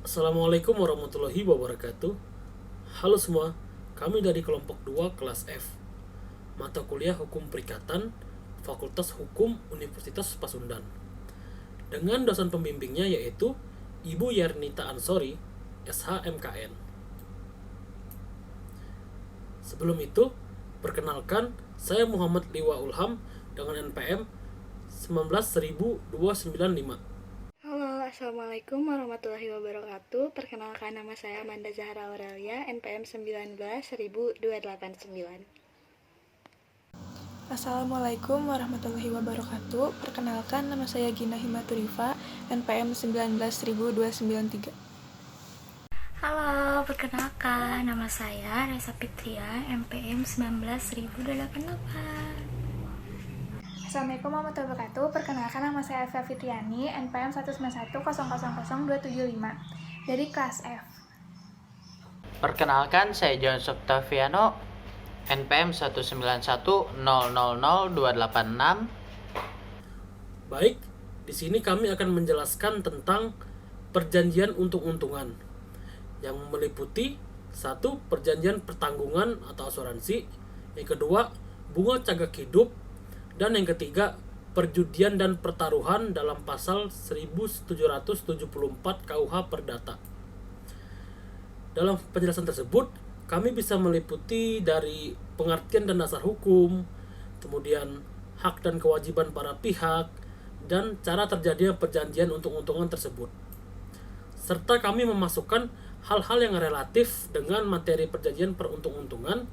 Assalamualaikum warahmatullahi wabarakatuh. Halo semua, kami dari kelompok 2 kelas F, mata kuliah Hukum Perikatan, Fakultas Hukum Universitas Pasundan. Dengan dosen pembimbingnya yaitu Ibu Yernita Ansori, SHMKN. Sebelum itu, perkenalkan, saya Muhammad Liwa Ulham dengan NPM 19295. Halo, Assalamualaikum warahmatullahi wabarakatuh. Perkenalkan, nama saya Amanda Zahra Aurelia, NPM 19.289. Assalamualaikum warahmatullahi wabarakatuh. Perkenalkan, nama saya Gina Himaturifa, NPM 19.293. Halo, perkenalkan, nama saya Reza Fitria, MPM 19.288. Assalamualaikum warahmatullahi wabarakatuh. Perkenalkan, nama saya Elva Fitriani, NPM 191000025 dari kelas F. Perkenalkan, saya John Octaviano, NPM 191000286. Baik, di sini kami akan menjelaskan tentang perjanjian untung-untungan yang meliputi satu, perjanjian pertanggungan atau asuransi, yang kedua, bunga cagak hidup, dan yang ketiga, perjudian dan pertaruhan dalam pasal 1774 KUH Perdata. Dalam penjelasan tersebut, kami bisa meliputi dari pengertian dan dasar hukum, kemudian hak dan kewajiban para pihak, dan cara terjadinya perjanjian untung-untungan tersebut. Serta kami memasukkan hal-hal yang relatif dengan materi perjanjian peruntung-untungan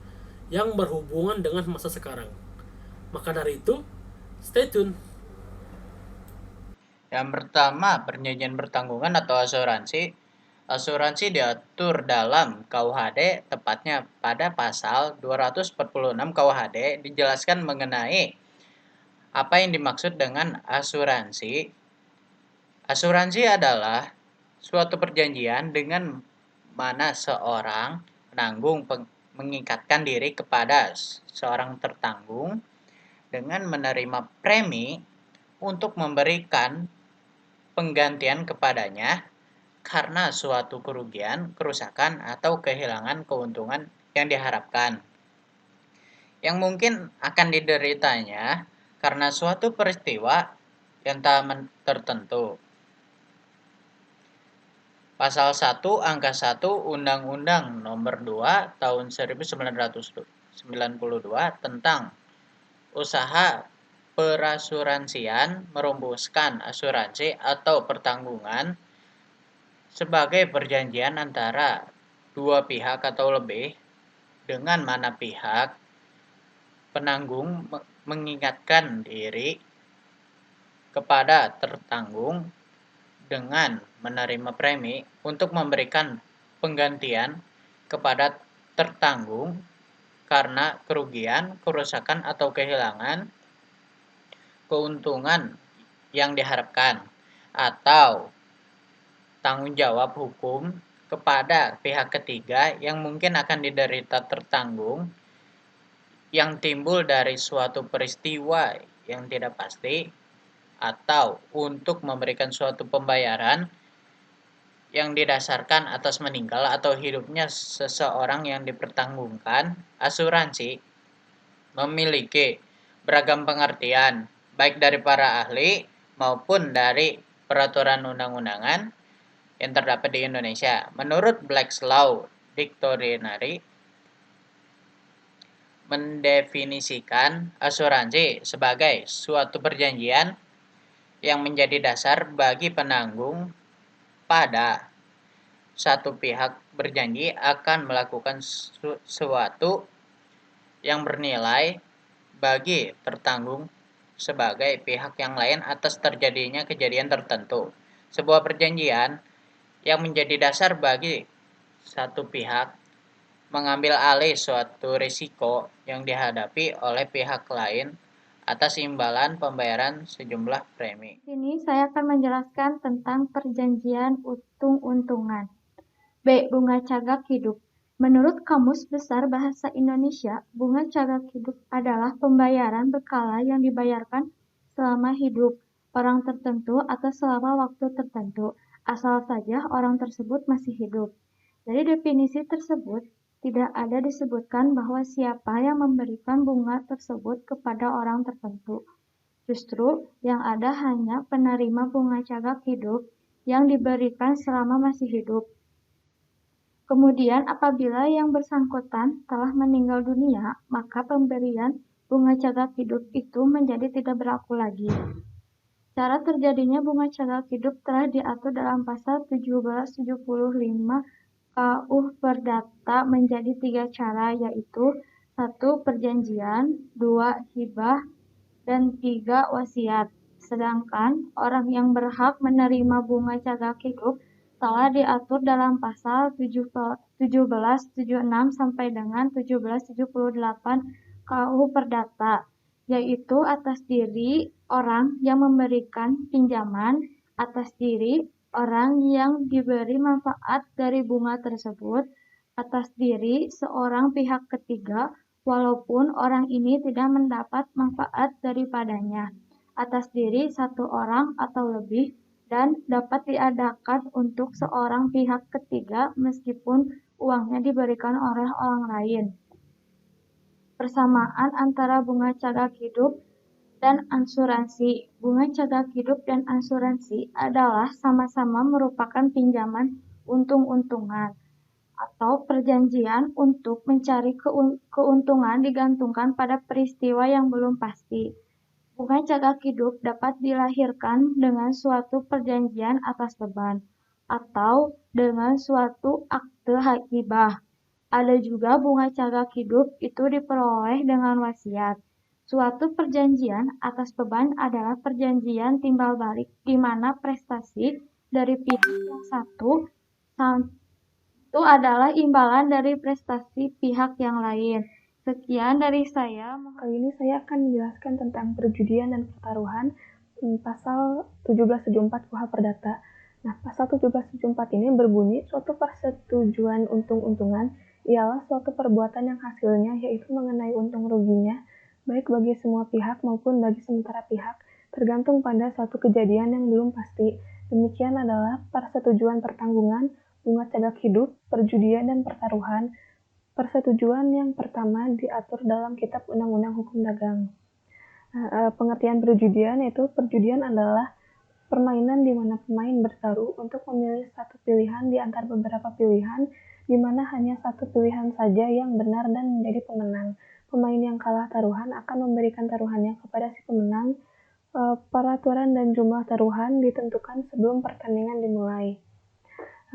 yang berhubungan dengan masa sekarang. Maka dari itu, stay tune. Yang pertama, perjanjian pertanggungan atau asuransi. Asuransi diatur dalam KUHD, tepatnya pada pasal 246 KUHD, dijelaskan mengenai apa yang dimaksud dengan asuransi. Asuransi adalah suatu perjanjian dengan mana seorang penanggung mengikatkan diri kepada seorang tertanggung dengan menerima premi untuk memberikan penggantian kepadanya karena suatu kerugian, kerusakan, atau kehilangan keuntungan yang diharapkan, yang mungkin akan dideritanya karena suatu peristiwa yang tak tertentu. Pasal 1 Angka 1 Undang-Undang Nomor 2 Tahun 1992 tentang usaha perasuransian merumuskan asuransi atau pertanggungan sebagai perjanjian antara dua pihak atau lebih, dengan mana pihak penanggung mengingatkan diri kepada tertanggung dengan menerima premi untuk memberikan penggantian kepada tertanggung karena kerugian, kerusakan, atau kehilangan keuntungan yang diharapkan, atau tanggung jawab hukum kepada pihak ketiga yang mungkin akan diderita tertanggung yang timbul dari suatu peristiwa yang tidak pasti, atau untuk memberikan suatu pembayaran yang didasarkan atas meninggal atau hidupnya seseorang yang dipertanggungkan. Asuransi memiliki beragam pengertian, baik dari para ahli maupun dari peraturan undang-undangan yang terdapat di Indonesia. Menurut Black's Law Dictionary, mendefinisikan asuransi sebagai suatu perjanjian yang menjadi dasar bagi penanggung pada satu pihak berjanji akan melakukan sesuatu yang bernilai bagi tertanggung sebagai pihak yang lain atas terjadinya kejadian tertentu. Sebuah perjanjian yang menjadi dasar bagi satu pihak mengambil alih suatu risiko yang dihadapi oleh pihak lain atas imbalan pembayaran sejumlah premi. Di sini saya akan menjelaskan tentang perjanjian untung-untungan. B. Bunga cagak hidup. Menurut Kamus Besar Bahasa Indonesia, bunga cagak hidup adalah pembayaran berkala yang dibayarkan selama hidup. orang tertentu atau selama waktu tertentu, asal saja orang tersebut masih hidup. Dari definisi tersebut, tidak ada disebutkan bahwa siapa yang memberikan bunga tersebut kepada orang tertentu. Justru yang ada hanya penerima bunga cagak hidup yang diberikan selama masih hidup. Kemudian apabila yang bersangkutan telah meninggal dunia, maka pemberian bunga cagak hidup itu menjadi tidak berlaku lagi. Cara terjadinya bunga cagak hidup telah diatur dalam pasal 1775 KUH Perdata menjadi 3 cara, yaitu 1. Perjanjian, 2. Hibah, dan 3. Wasiat. Sedangkan orang yang berhak menerima bunga cagak hidup telah diatur dalam pasal 1776 sampai dengan 1778 KUH Perdata, yaitu atas diri orang yang memberikan pinjaman, atas diri orang yang diberi manfaat dari bunga tersebut, atas diri seorang pihak ketiga walaupun orang ini tidak mendapat manfaat daripadanya, atas diri satu orang atau lebih, dan dapat diadakan untuk seorang pihak ketiga meskipun uangnya diberikan oleh orang lain. Persamaan antara bunga cagak hidup dan asuransi. Bunga cagak hidup dan asuransi adalah sama-sama merupakan pinjaman untung-untungan atau perjanjian untuk mencari keuntungan digantungkan pada peristiwa yang belum pasti. Bunga cagak hidup dapat dilahirkan dengan suatu perjanjian atas beban atau dengan suatu akte hibah. Ada juga bunga cagak hidup itu diperoleh dengan wasiat. Suatu perjanjian atas beban adalah perjanjian timbal balik di mana prestasi dari pihak yang satu itu adalah imbalan dari prestasi pihak yang lain. Sekian dari saya. Kali ini saya akan menjelaskan tentang perjudian dan pertaruhan pasal 1774 KUH Perdata. Nah, pasal 1774 ini berbunyi suatu persetujuan untung-untungan ialah suatu perbuatan yang hasilnya yaitu mengenai untung ruginya baik bagi semua pihak maupun bagi sementara pihak tergantung pada suatu kejadian yang belum pasti. Demikian adalah persetujuan pertanggungan, bunga cagak hidup, perjudian dan pertaruhan. Persetujuan yang pertama diatur dalam Kitab Undang-Undang Hukum Dagang. Pengertian perjudian yaitu perjudian adalah permainan di mana pemain bertaruh untuk memilih satu pilihan di antara beberapa pilihan, di mana hanya satu pilihan saja yang benar dan menjadi pemenang. Pemain yang kalah taruhan akan memberikan taruhannya kepada si pemenang. Peraturan dan jumlah taruhan ditentukan sebelum pertandingan dimulai.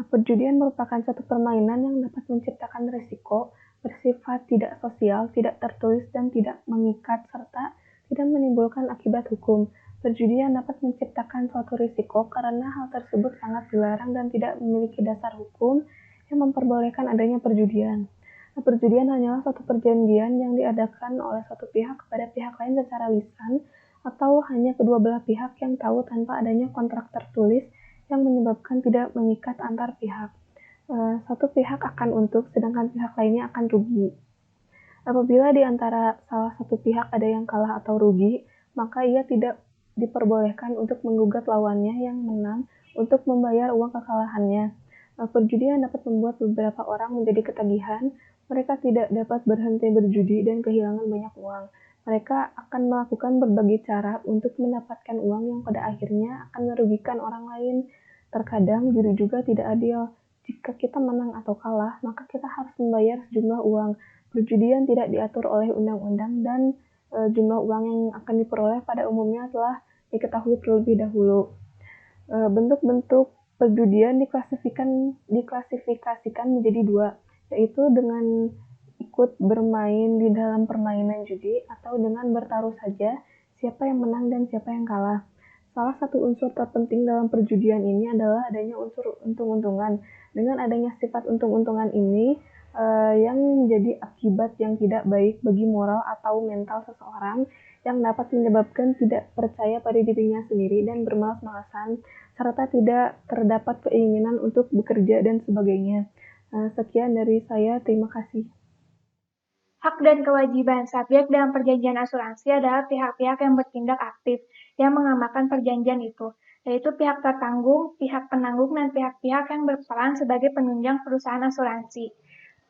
Perjudian merupakan satu permainan yang dapat menciptakan risiko, bersifat tidak sosial, tidak tertulis, dan tidak mengikat, serta tidak menimbulkan akibat hukum. Perjudian dapat menciptakan suatu risiko karena hal tersebut sangat dilarang dan tidak memiliki dasar hukum yang memperbolehkan adanya perjudian. Perjudian hanyalah suatu perjanjian yang diadakan oleh suatu pihak kepada pihak lain secara lisan, atau hanya kedua belah pihak yang tahu tanpa adanya kontrak tertulis yang menyebabkan tidak mengikat antar pihak. Satu pihak akan untung, sedangkan pihak lainnya akan rugi. Apabila di antara salah satu pihak ada yang kalah atau rugi, maka ia tidak diperbolehkan untuk menggugat lawannya yang menang untuk membayar uang kekalahannya. Perjudian dapat membuat beberapa orang menjadi ketagihan, mereka tidak dapat berhenti berjudi dan kehilangan banyak uang. Mereka akan melakukan berbagai cara untuk mendapatkan uang yang pada akhirnya akan merugikan orang lain. Terkadang judi juga tidak adil. Jika kita menang atau kalah, maka kita harus membayar sejumlah uang. Perjudian tidak diatur oleh undang-undang dan jumlah uang yang akan diperoleh pada umumnya telah diketahui terlebih dahulu. Bentuk-bentuk perjudian diklasifikasikan menjadi dua, yaitu dengan ikut bermain di dalam permainan judi atau dengan bertaruh saja, siapa yang menang dan siapa yang kalah. Salah satu unsur terpenting dalam perjudian ini adalah adanya unsur untung-untungan. Dengan adanya sifat untung-untungan ini, yang menjadi akibat yang tidak baik bagi moral atau mental seseorang yang dapat menyebabkan tidak percaya pada dirinya sendiri dan bermalas-malasan, serta tidak terdapat keinginan untuk bekerja dan sebagainya. Sekian dari saya, terima kasih. Hak dan kewajiban subjek dalam perjanjian asuransi adalah pihak-pihak yang bertindak aktif. yang mengamalkan perjanjian itu, yaitu pihak tertanggung, pihak penanggung, dan pihak-pihak yang berperan sebagai penunjang perusahaan asuransi.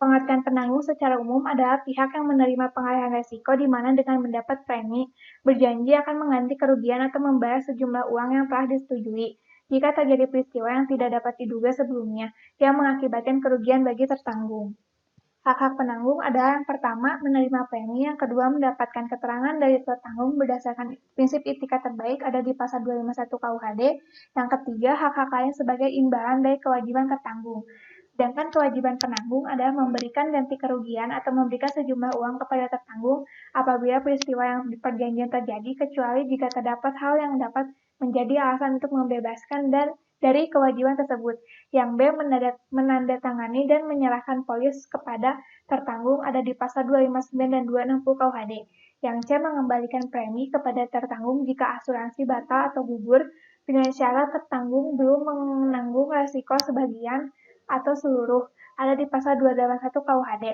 Pengertian penanggung secara umum adalah pihak yang menerima pengalihan risiko di mana dengan mendapat premi, berjanji akan mengganti kerugian atau membayar sejumlah uang yang telah disetujui jika terjadi peristiwa yang tidak dapat diduga sebelumnya yang mengakibatkan kerugian bagi tertanggung. Hak-hak penanggung adalah yang pertama, menerima premi, yang kedua, mendapatkan keterangan dari tertanggung berdasarkan prinsip itikat terbaik ada di pasal 251 KUHD, yang ketiga, hak-hak lain sebagai imbalan dari kewajiban tertanggung. Sedangkan kewajiban penanggung adalah memberikan ganti kerugian atau memberikan sejumlah uang kepada tertanggung apabila peristiwa yang di perjanjian terjadi, kecuali jika terdapat hal yang dapat menjadi alasan untuk membebaskan dari kewajiban tersebut. Yang B, menandatangani dan menyerahkan polis kepada tertanggung ada di pasal 259 dan 260 KUHD. Yang C, mengembalikan premi kepada tertanggung jika asuransi batal atau gugur dengan syarat tertanggung belum menanggung resiko sebagian atau seluruh ada di pasal 281 KUHD.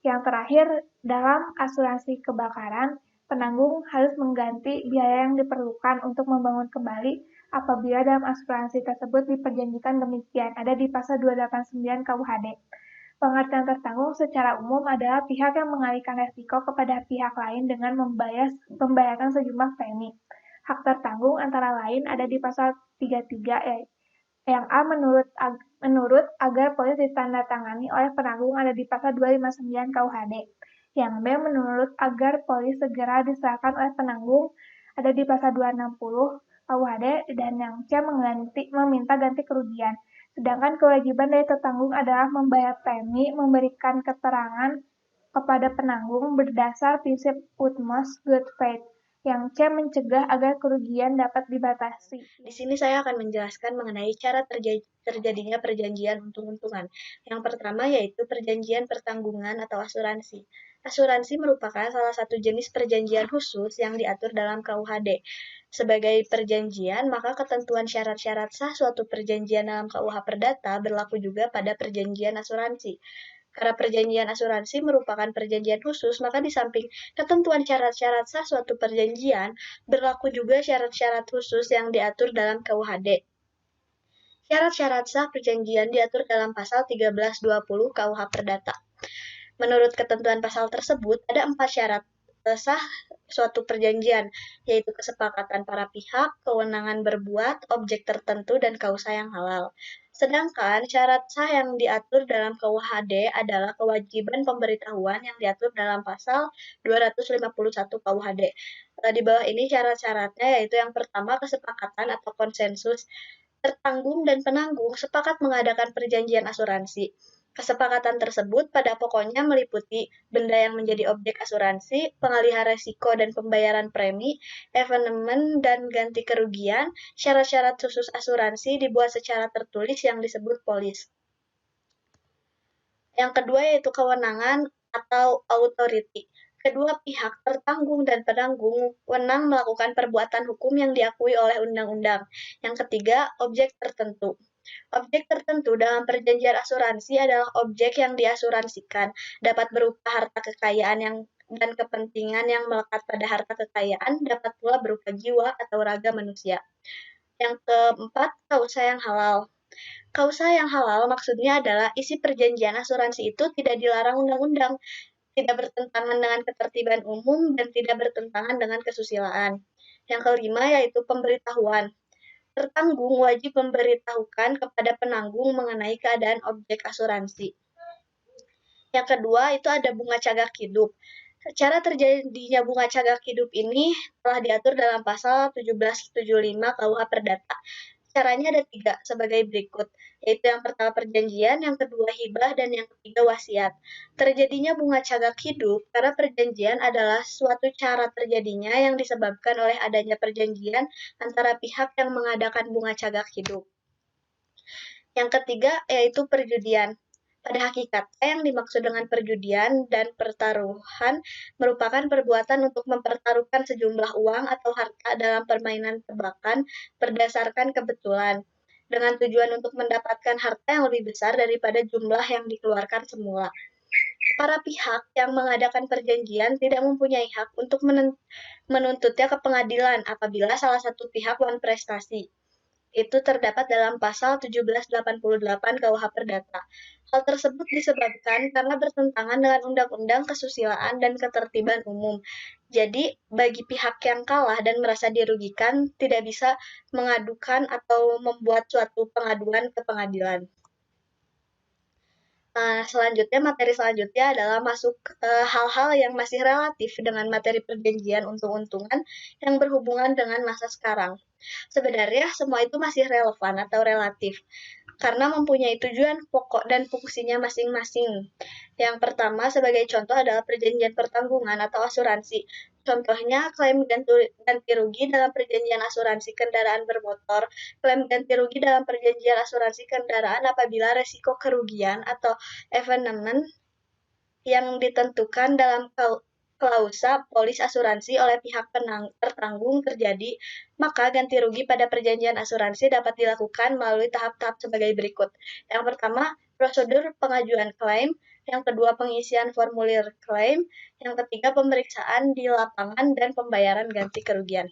Yang terakhir, dalam asuransi kebakaran, penanggung harus mengganti biaya yang diperlukan untuk membangun kembali apabila dalam asuransi tersebut diperjanjikan demikian, ada di pasal 289 KUHD. Pengertian tertanggung secara umum adalah pihak yang mengalihkan resiko kepada pihak lain dengan membayarkan sejumlah premi. Hak tertanggung antara lain ada di pasal 33 yang A menurut agar polis ditandatangani oleh penanggung ada di pasal 259 KUHD. Yang B menurut agar polis segera diserahkan oleh penanggung ada di pasal 260 KUHD, dan yang C meminta ganti kerugian. Sedangkan kewajiban dari tertanggung adalah membayar premi, memberikan keterangan kepada penanggung berdasar prinsip utmost good faith. Yang C mencegah agar kerugian dapat dibatasi. Di sini saya akan menjelaskan mengenai cara terjadinya perjanjian untung-untungan. Yang pertama yaitu perjanjian pertanggungan atau asuransi. Asuransi merupakan salah satu jenis perjanjian khusus yang diatur dalam KUHD. Sebagai perjanjian, maka ketentuan syarat-syarat sah suatu perjanjian dalam KUH Perdata berlaku juga pada perjanjian asuransi. Karena perjanjian asuransi merupakan perjanjian khusus, maka di samping ketentuan syarat-syarat sah suatu perjanjian, berlaku juga syarat-syarat khusus yang diatur dalam KUHD. Syarat-syarat sah perjanjian diatur dalam pasal 1320 KUH Perdata. Menurut ketentuan pasal tersebut, ada 4 syarat sah suatu perjanjian, yaitu kesepakatan para pihak, kewenangan berbuat, objek tertentu, dan kausa yang halal. Sedangkan syarat sah yang diatur dalam KUHD adalah kewajiban pemberitahuan yang diatur dalam pasal 251 KUHD. Di bawah ini syarat-syaratnya yaitu yang pertama kesepakatan atau konsensus. Tertanggung dan penanggung sepakat mengadakan perjanjian asuransi. Kesepakatan tersebut pada pokoknya meliputi benda yang menjadi objek asuransi, pengalihan resiko dan pembayaran premi, evenement dan ganti kerugian, syarat-syarat khusus asuransi dibuat secara tertulis yang disebut polis. Yang kedua yaitu kewenangan atau authority. Kedua pihak tertanggung dan penanggung wenang melakukan perbuatan hukum yang diakui oleh undang-undang. Yang ketiga, objek tertentu. Objek tertentu dalam perjanjian asuransi adalah objek yang diasuransikan, dapat berupa harta kekayaan dan kepentingan yang melekat pada harta kekayaan, dapat pula berupa jiwa atau raga manusia. Yang keempat, kausa yang halal. Kausa yang halal maksudnya adalah isi perjanjian asuransi itu tidak dilarang undang-undang, tidak bertentangan dengan ketertiban umum, dan tidak bertentangan dengan kesusilaan. Yang kelima yaitu pemberitahuan. Tertanggung wajib memberitahukan kepada penanggung mengenai keadaan objek asuransi. Yang kedua itu ada bunga cagak hidup. Cara terjadinya bunga cagak hidup ini telah diatur dalam pasal 1775 KUH Perdata. Caranya ada 3 sebagai berikut, yaitu yang pertama perjanjian, yang kedua hibah, dan yang ketiga wasiat. Terjadinya bunga cagak hidup karena perjanjian adalah suatu cara terjadinya yang disebabkan oleh adanya perjanjian antara pihak yang mengadakan bunga cagak hidup. Yang ketiga yaitu perjudian. Pada hakikatnya yang dimaksud dengan perjudian dan pertaruhan merupakan perbuatan untuk mempertaruhkan sejumlah uang atau harta dalam permainan tebakan berdasarkan kebetulan, dengan tujuan untuk mendapatkan harta yang lebih besar daripada jumlah yang dikeluarkan semula. Para pihak yang mengadakan perjanjian tidak mempunyai hak untuk menuntutnya ke pengadilan apabila salah satu pihak prestasi. Itu terdapat dalam pasal 1788 KUH Perdata. Hal tersebut disebabkan karena bertentangan dengan Undang-Undang Kesusilaan dan Ketertiban Umum. Jadi, bagi pihak yang kalah dan merasa dirugikan, tidak bisa mengadukan atau membuat suatu pengaduan ke pengadilan. Materi selanjutnya adalah masuk hal-hal yang masih relatif dengan materi perjanjian untung-untungan yang berhubungan dengan masa sekarang. Sebenarnya semua itu masih relevan atau relatif, karena mempunyai tujuan pokok dan fungsinya masing-masing. Yang pertama sebagai contoh adalah perjanjian pertanggungan atau asuransi. Contohnya, klaim ganti rugi dalam perjanjian asuransi kendaraan bermotor, klaim ganti rugi dalam perjanjian asuransi kendaraan apabila resiko kerugian atau evenement yang ditentukan dalam klausa polis asuransi oleh pihak tertanggung terjadi, maka ganti rugi pada perjanjian asuransi dapat dilakukan melalui tahap-tahap sebagai berikut. Yang pertama, prosedur pengajuan klaim. Yang kedua, pengisian formulir klaim. Yang ketiga, pemeriksaan di lapangan dan pembayaran ganti kerugian.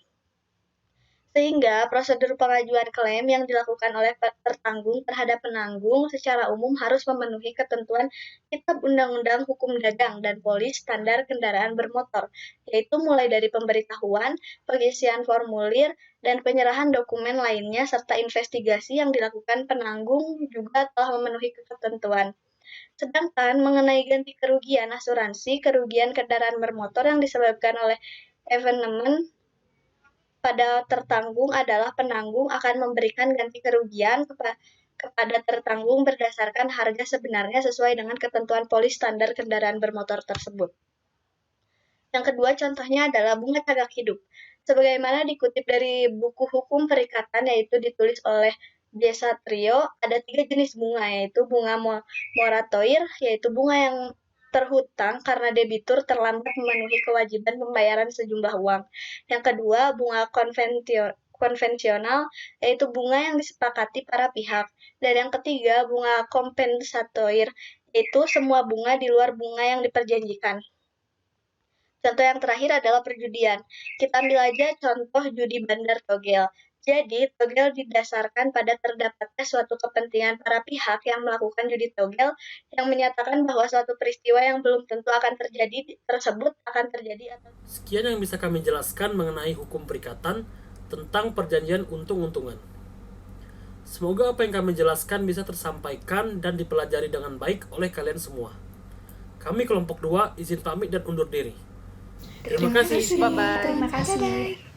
Sehingga prosedur pengajuan klaim yang dilakukan oleh tertanggung terhadap penanggung secara umum harus memenuhi ketentuan Kitab Undang-Undang Hukum Dagang dan Polis Standar Kendaraan Bermotor, yaitu mulai dari pemberitahuan, pengisian formulir, dan penyerahan dokumen lainnya serta investigasi yang dilakukan penanggung juga telah memenuhi ketentuan. Sedangkan mengenai ganti kerugian asuransi kerugian kendaraan bermotor yang disebabkan oleh evenement pada tertanggung adalah penanggung akan memberikan ganti kerugian kepada tertanggung berdasarkan harga sebenarnya sesuai dengan ketentuan polis standar kendaraan bermotor tersebut. Yang kedua contohnya adalah bunga cagak hidup. Sebagaimana dikutip dari buku hukum perikatan yaitu ditulis oleh D. Satrio, ada 3 jenis bunga, yaitu bunga moratoir, yaitu bunga yang terhutang karena debitur terlambat memenuhi kewajiban pembayaran sejumlah uang. Yang kedua, bunga konvensional, yaitu bunga yang disepakati para pihak. Dan yang ketiga, bunga kompensatoir, yaitu semua bunga di luar bunga yang diperjanjikan. Contoh yang terakhir adalah perjudian. Kita ambil aja contoh judi bandar togel. Jadi, togel didasarkan pada terdapatnya suatu kepentingan para pihak yang melakukan judi togel yang menyatakan bahwa suatu peristiwa yang belum tentu akan terjadi tersebut akan terjadi atau... Sekian yang bisa kami jelaskan mengenai hukum perikatan tentang perjanjian untung-untungan. Semoga apa yang kami jelaskan bisa tersampaikan dan dipelajari dengan baik oleh kalian semua. Kami kelompok 2 izin pamit dan undur diri. Terima kasih. Bye-bye. Terima kasih.